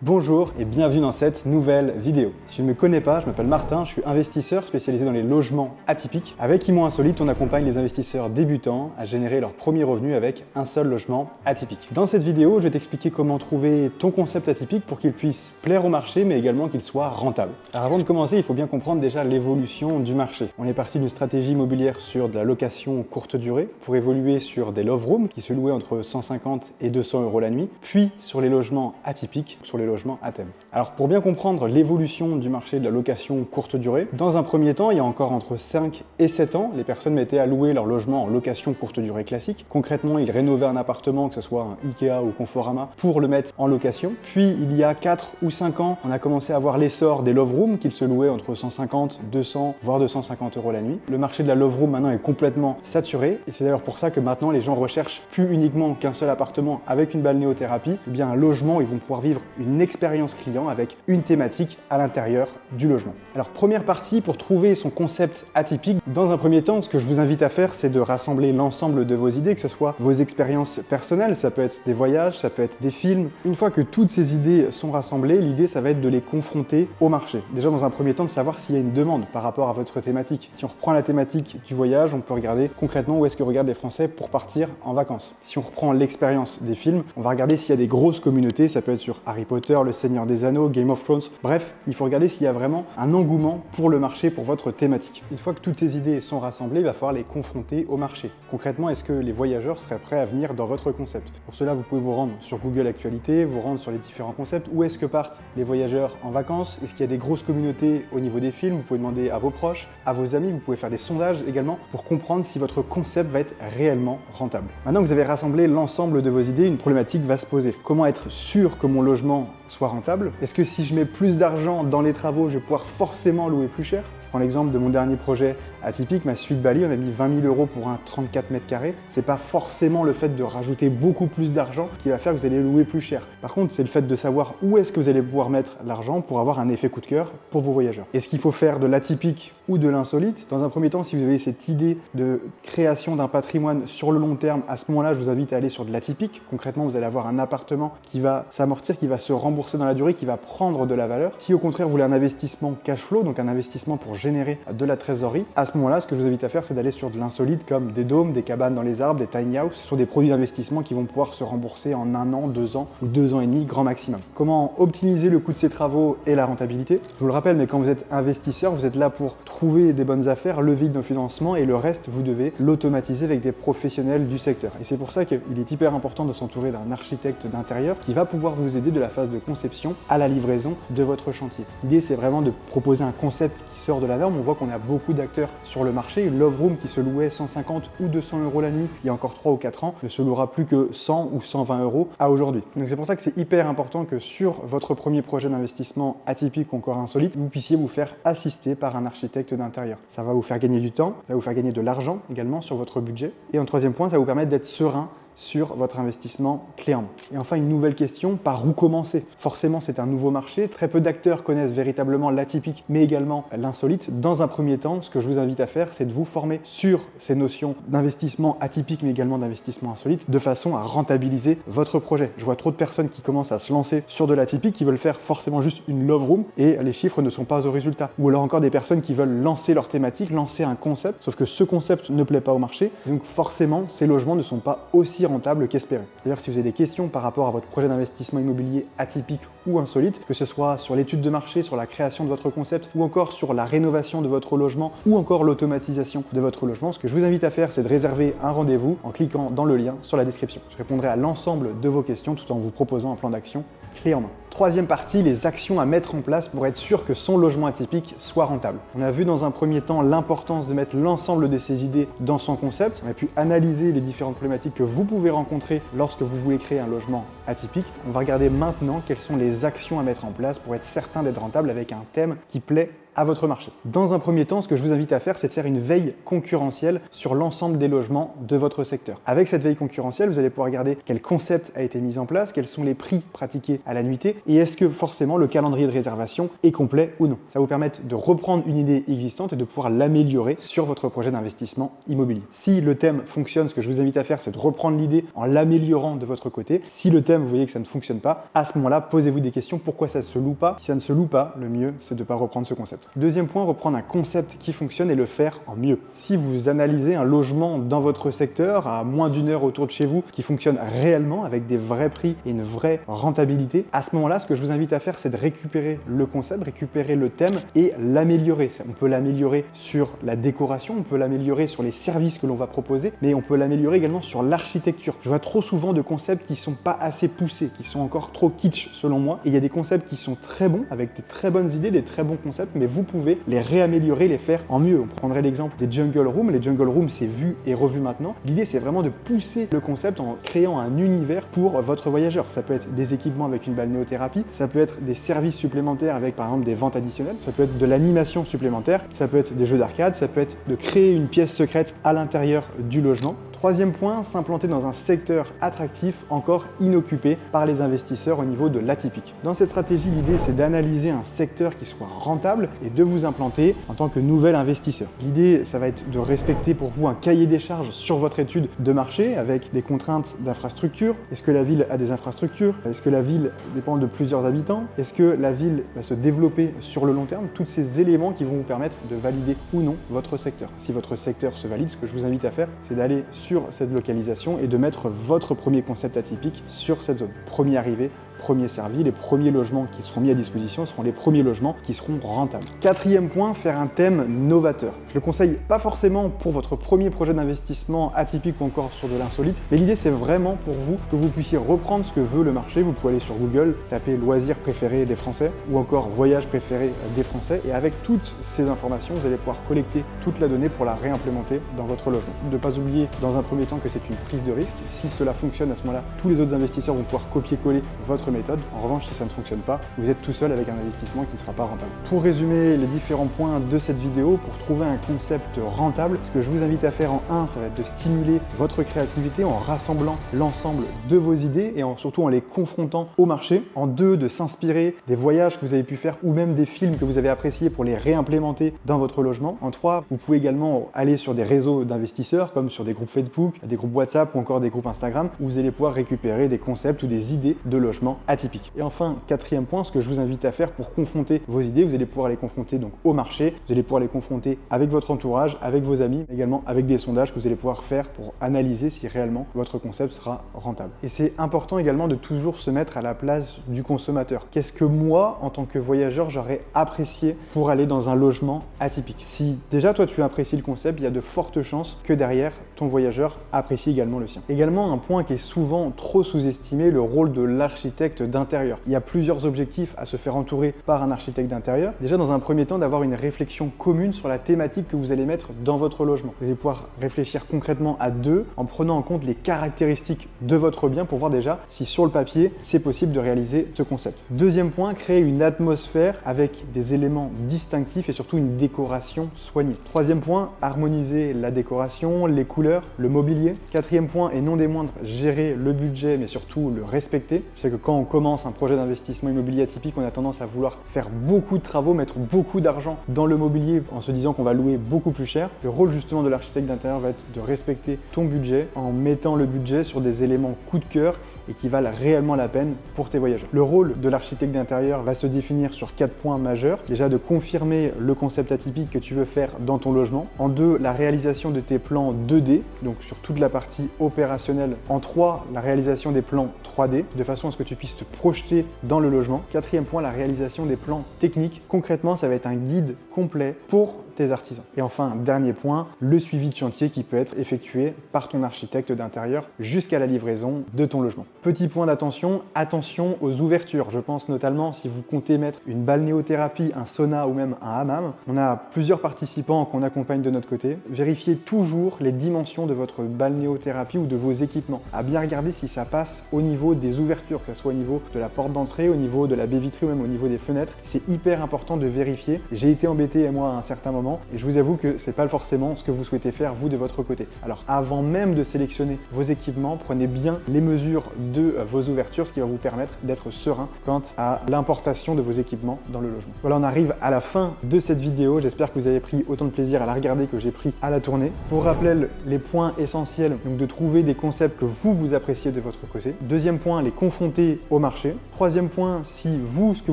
Bonjour et bienvenue dans cette nouvelle vidéo. Si tu ne me connais pas, je m'appelle Martin, je suis investisseur spécialisé dans les logements atypiques. Avec Imo Insolite, on accompagne les investisseurs débutants à générer leurs premiers revenus avec un seul logement atypique. Dans cette vidéo, je vais t'expliquer comment trouver ton concept atypique pour qu'il puisse plaire au marché, mais également qu'il soit rentable. Alors avant de commencer, il faut bien comprendre déjà l'évolution du marché. On est parti d'une stratégie immobilière sur de la location courte durée pour évoluer sur des love rooms qui se louaient entre 150 et 200 euros la nuit, puis sur les logements atypiques, sur les logements à thème. Alors pour bien comprendre l'évolution du marché de la location courte durée, dans un premier temps, il y a encore entre 5 et 7 ans, les personnes mettaient à louer leur logement en location courte durée classique. Concrètement, ils rénovaient un appartement, que ce soit un Ikea ou Conforama, pour le mettre en location. Puis il y a 4 ou 5 ans, on a commencé à voir l'essor des love rooms qu'ils se louaient entre 150, 200, voire 250 euros la nuit. Le marché de la love room maintenant est complètement saturé et c'est d'ailleurs pour ça que maintenant les gens recherchent plus uniquement qu'un seul appartement avec une balnéothérapie, mais bien un logement où ils vont pouvoir vivre une expérience client avec une thématique à l'intérieur du logement. Alors première partie, pour trouver son concept atypique, dans un premier temps, ce que je vous invite à faire, c'est de rassembler l'ensemble de vos idées, que ce soit vos expériences personnelles, ça peut être des voyages, ça peut être des films. Une fois que toutes ces idées sont rassemblées, l'idée ça va être de les confronter au marché. Déjà dans un premier temps, de savoir s'il y a une demande par rapport à votre thématique. Si on reprend la thématique du voyage, on peut regarder concrètement où est-ce que regardent les Français pour partir en vacances. Si on reprend l'expérience des films, on va regarder s'il y a des grosses communautés, ça peut être sur Harry Potter, Le Seigneur des Anneaux, Game of Thrones, bref, il faut regarder s'il y a vraiment un engouement pour le marché, pour votre thématique. Une fois que toutes ces idées sont rassemblées, il va falloir les confronter au marché. Concrètement, est-ce que les voyageurs seraient prêts à venir dans votre concept? Pour cela, vous pouvez vous rendre sur Google Actualité, vous rendre sur les différents concepts. Où est-ce que partent les voyageurs en vacances? Est-ce qu'il y a des grosses communautés au niveau des films? Vous pouvez demander à vos proches, à vos amis, vous pouvez faire des sondages également pour comprendre si votre concept va être réellement rentable. Maintenant que vous avez rassemblé l'ensemble de vos idées, une problématique va se poser. Comment être sûr que mon logement soit rentable? Est-ce que si je mets plus d'argent dans les travaux, je vais pouvoir forcément louer plus cher? Je prends l'exemple de mon dernier projet atypique, ma suite Bali, on a mis 20 000 euros pour un 34 mètres carrés. C'est pas forcément le fait de rajouter beaucoup plus d'argent qui va faire que vous allez louer plus cher. Par contre, c'est le fait de savoir où est-ce que vous allez pouvoir mettre l'argent pour avoir un effet coup de cœur pour vos voyageurs. Est-ce qu'il faut faire de l'atypique ou de l'insolite? Dans un premier temps, si vous avez cette idée de création d'un patrimoine sur le long terme, à ce moment-là, je vous invite à aller sur de l'atypique. Concrètement, vous allez avoir un appartement qui va s'amortir, qui va se rembourser dans la durée, qui va prendre de la valeur. Si au contraire, vous voulez un investissement cash flow, donc un investissement pour générer de la trésorerie, à ce moment-là, ce que je vous invite à faire, c'est d'aller sur de l'insolite comme des dômes, des cabanes dans les arbres, des tiny houses. Ce sont des produits d'investissement qui vont pouvoir se rembourser en 1 an, 2 ans ou 2 ans et demi, grand maximum. Comment optimiser le coût de ces travaux et la rentabilité? Je vous le rappelle, mais quand vous êtes investisseur, vous êtes là pour trouver des bonnes affaires, lever de nos financements et le reste, vous devez l'automatiser avec des professionnels du secteur. Et c'est pour ça qu'il est hyper important de s'entourer d'un architecte d'intérieur qui va pouvoir vous aider de la phase de conception à la livraison de votre chantier. L'idée, c'est vraiment de proposer un concept qui sort de la norme. On voit qu'on a beaucoup d'acteurs sur le marché. Une love room qui se louait 150 ou 200 euros la nuit il y a encore 3 ou 4 ans ne se louera plus que 100 ou 120 euros à aujourd'hui. Donc c'est pour ça que c'est hyper important que sur votre premier projet d'investissement atypique ou encore insolite, vous puissiez vous faire assister par un architecte d'intérieur. Ça va vous faire gagner du temps, ça va vous faire gagner de l'argent également sur votre budget. Et en troisième point, ça va vous permettre d'être serein sur votre investissement clé en main. Et enfin, une nouvelle question, par où commencer? Forcément, c'est un nouveau marché. Très peu d'acteurs connaissent véritablement l'atypique, mais également l'insolite. Dans un premier temps, ce que je vous invite à faire, c'est de vous former sur ces notions d'investissement atypique, mais également d'investissement insolite, de façon à rentabiliser votre projet. Je vois trop de personnes qui commencent à se lancer sur de l'atypique, qui veulent faire forcément juste une love room, et les chiffres ne sont pas au résultat. Ou alors encore des personnes qui veulent lancer leur thématique, lancer un concept, sauf que ce concept ne plaît pas au marché. Donc forcément, ces logements ne sont pas aussi rentable qu'espéré. D'ailleurs, si vous avez des questions par rapport à votre projet d'investissement immobilier atypique ou insolite, que ce soit sur l'étude de marché, sur la création de votre concept ou encore sur la rénovation de votre logement ou encore l'automatisation de votre logement, ce que je vous invite à faire, c'est de réserver un rendez-vous en cliquant dans le lien sur la description. Je répondrai à l'ensemble de vos questions tout en vous proposant un plan d'action clé en main. Troisième partie, les actions à mettre en place pour être sûr que son logement atypique soit rentable. On a vu dans un premier temps l'importance de mettre l'ensemble de ces idées dans son concept. On a pu analyser les différentes problématiques que vous pouvez rencontrer lorsque vous voulez créer un logement atypique. On va regarder maintenant quelles sont les actions à mettre en place pour être certain d'être rentable avec un thème qui plaît à votre marché. Dans un premier temps, ce que je vous invite à faire, c'est de faire une veille concurrentielle sur l'ensemble des logements de votre secteur. Avec cette veille concurrentielle, vous allez pouvoir regarder quel concept a été mis en place, quels sont les prix pratiqués à la nuitée, et est-ce que forcément le calendrier de réservation est complet ou non. Ça va vous permettre de reprendre une idée existante et de pouvoir l'améliorer sur votre projet d'investissement immobilier. Si le thème fonctionne, ce que je vous invite à faire, c'est de reprendre l'idée en l'améliorant de votre côté. Si le thème, vous voyez que ça ne fonctionne pas, à ce moment-là, posez-vous des questions. Pourquoi ça ne se loue pas? Si ça ne se loue pas, le mieux, c'est de ne pas reprendre ce concept. Deuxième point, reprendre un concept qui fonctionne et le faire en mieux. Si vous analysez un logement dans votre secteur à moins d'une heure autour de chez vous qui fonctionne réellement avec des vrais prix et une vraie rentabilité, à ce moment-là, ce que je vous invite à faire, c'est de récupérer le concept, récupérer le thème et l'améliorer. On peut l'améliorer sur la décoration, on peut l'améliorer sur les services que l'on va proposer, mais on peut l'améliorer également sur l'architecture. Je vois trop souvent de concepts qui sont pas assez poussés, qui sont encore trop kitsch selon moi, et il y a des concepts qui sont très bons, avec des très bonnes idées, des très bons concepts, mais vous pouvez les réaméliorer, les faire en mieux. On prendrait l'exemple des jungle rooms. Les jungle rooms, c'est vu et revu maintenant. L'idée, c'est vraiment de pousser le concept en créant un univers pour votre voyageur. Ça peut être des équipements avec une balnéothérapie, ça peut être des services supplémentaires avec par exemple des ventes additionnelles, ça peut être de l'animation supplémentaire, ça peut être des jeux d'arcade, ça peut être de créer une pièce secrète à l'intérieur du logement. Troisième point, s'implanter dans un secteur attractif encore inoccupé par les investisseurs au niveau de l'atypique. Dans cette stratégie, l'idée c'est d'analyser un secteur qui soit rentable et de vous implanter en tant que nouvel investisseur. L'idée, ça va être de respecter pour vous un cahier des charges sur votre étude de marché avec des contraintes d'infrastructure. Est-ce que la ville a des infrastructures? Est-ce que la ville dépend de plusieurs habitants? Est-ce que la ville va se développer sur le long terme? Tous ces éléments qui vont vous permettre de valider ou non votre secteur. Si votre secteur se valide, ce que je vous invite à faire, c'est d'aller sur cette localisation et de mettre votre premier concept atypique sur cette zone. Premier arrivé, premier servi, les premiers logements qui seront mis à disposition seront les premiers logements qui seront rentables. Quatrième point, faire un thème novateur. Je le conseille pas forcément pour votre premier projet d'investissement atypique ou encore sur de l'insolite, mais l'idée c'est vraiment pour vous que vous puissiez reprendre ce que veut le marché. Vous pouvez aller sur Google, taper loisirs préférés des Français ou encore voyages préférés des Français et avec toutes ces informations, vous allez pouvoir collecter toute la donnée pour la réimplémenter dans votre logement. Ne pas oublier dans un premier temps que c'est une prise de risque. Si cela fonctionne à ce moment-là, tous les autres investisseurs vont pouvoir copier-coller votre méthode. En revanche, si ça ne fonctionne pas, vous êtes tout seul avec un investissement qui ne sera pas rentable. Pour résumer les différents points de cette vidéo, pour trouver un concept rentable, ce que je vous invite à faire en 1, ça va être de stimuler votre créativité en rassemblant l'ensemble de vos idées et surtout en les confrontant au marché. En 2, de s'inspirer des voyages que vous avez pu faire ou même des films que vous avez appréciés pour les réimplémenter dans votre logement. En 3, vous pouvez également aller sur des réseaux d'investisseurs comme sur des groupes Facebook, des groupes WhatsApp ou encore des groupes Instagram où vous allez pouvoir récupérer des concepts ou des idées de logement atypique. Et enfin, quatrième point, ce que je vous invite à faire pour confronter vos idées, vous allez pouvoir les confronter donc au marché, vous allez pouvoir les confronter avec votre entourage, avec vos amis, également avec des sondages que vous allez pouvoir faire pour analyser si réellement votre concept sera rentable. Et c'est important également de toujours se mettre à la place du consommateur. Qu'est-ce que moi, en tant que voyageur, j'aurais apprécié pour aller dans un logement atypique? Si déjà toi tu apprécies le concept, il y a de fortes chances que derrière ton voyageur apprécie également le sien. Également, un point qui est souvent trop sous-estimé, le rôle de l'architecte d'intérieur. Il y a plusieurs objectifs à se faire entourer par un architecte d'intérieur. Déjà, dans un premier temps, d'avoir une réflexion commune sur la thématique que vous allez mettre dans votre logement. Vous allez pouvoir réfléchir concrètement à deux en prenant en compte les caractéristiques de votre bien pour voir déjà si sur le papier, c'est possible de réaliser ce concept. Deuxième point, créer une atmosphère avec des éléments distinctifs et surtout une décoration soignée. Troisième point, harmoniser la décoration, les couleurs, le mobilier. Quatrième point, et non des moindres, gérer le budget mais surtout le respecter. Je sais que quand on commence un projet d'investissement immobilier atypique, on a tendance à vouloir faire beaucoup de travaux, mettre beaucoup d'argent dans le mobilier en se disant qu'on va louer beaucoup plus cher. Le rôle justement de l'architecte d'intérieur va être de respecter ton budget en mettant le budget sur des éléments coup de cœur et qui valent réellement la peine pour tes voyageurs. Le rôle de l'architecte d'intérieur va se définir sur 4 points majeurs. Déjà, de confirmer le concept atypique que tu veux faire dans ton logement. En 2, la réalisation de tes plans 2D, donc sur toute la partie opérationnelle. En 3, la réalisation des plans 3D, de façon à ce que tu puisses te projeter dans le logement. Quatrième point, la réalisation des plans techniques. Concrètement, ça va être un guide complet pour tes artisans. Et enfin, dernier point, le suivi de chantier qui peut être effectué par ton architecte d'intérieur jusqu'à la livraison de ton logement. Petit point d'attention, attention aux ouvertures. Je pense notamment si vous comptez mettre une balnéothérapie, un sauna ou même un hammam. On a plusieurs participants qu'on accompagne de notre côté. Vérifiez toujours les dimensions de votre balnéothérapie ou de vos équipements. À bien regarder si ça passe au niveau des ouvertures, que ce soit au niveau de la porte d'entrée, au niveau de la baie vitrée ou même au niveau des fenêtres. C'est hyper important de vérifier. J'ai été embêté moi à un certain moment logement et je vous avoue que c'est pas forcément ce que vous souhaitez faire vous de votre côté. Alors avant même de sélectionner vos équipements, prenez bien les mesures de vos ouvertures, ce qui va vous permettre d'être serein quant à l'importation de vos équipements dans le logement. Voilà, on arrive à la fin de cette vidéo. J'espère que vous avez pris autant de plaisir à la regarder que j'ai pris à la tourner. Pour rappel, les points essentiels, donc de trouver des concepts que vous appréciez de votre côté. Deuxième point, les confronter au marché. Troisième point, si vous, ce que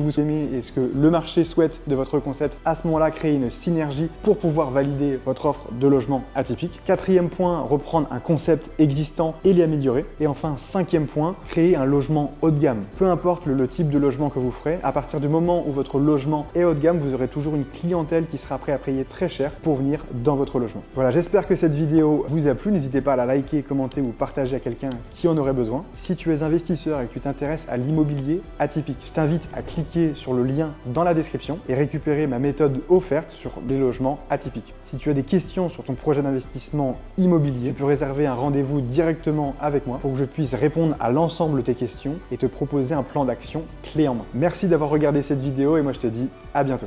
vous aimez et ce que le marché souhaite de votre concept, à ce moment-là, créer une synergie pour pouvoir valider votre offre de logement atypique. Quatrième point, reprendre un concept existant et l'améliorer. Et enfin, cinquième point, créer un logement haut de gamme. Peu importe le type de logement que vous ferez, à partir du moment où votre logement est haut de gamme, vous aurez toujours une clientèle qui sera prête à payer très cher pour venir dans votre logement. Voilà, j'espère que cette vidéo vous a plu. N'hésitez pas à la liker, commenter ou partager à quelqu'un qui en aurait besoin. Si tu es investisseur et que tu t'intéresses à l'immobilier atypique, je t'invite à cliquer sur le lien dans la description et récupérer ma méthode offerte sur les logements atypiques. Si tu as des questions sur ton projet d'investissement immobilier, tu peux réserver un rendez-vous directement avec moi pour que je puisse répondre à l'ensemble de tes questions et te proposer un plan d'action clé en main. Merci d'avoir regardé cette vidéo et moi je te dis à bientôt.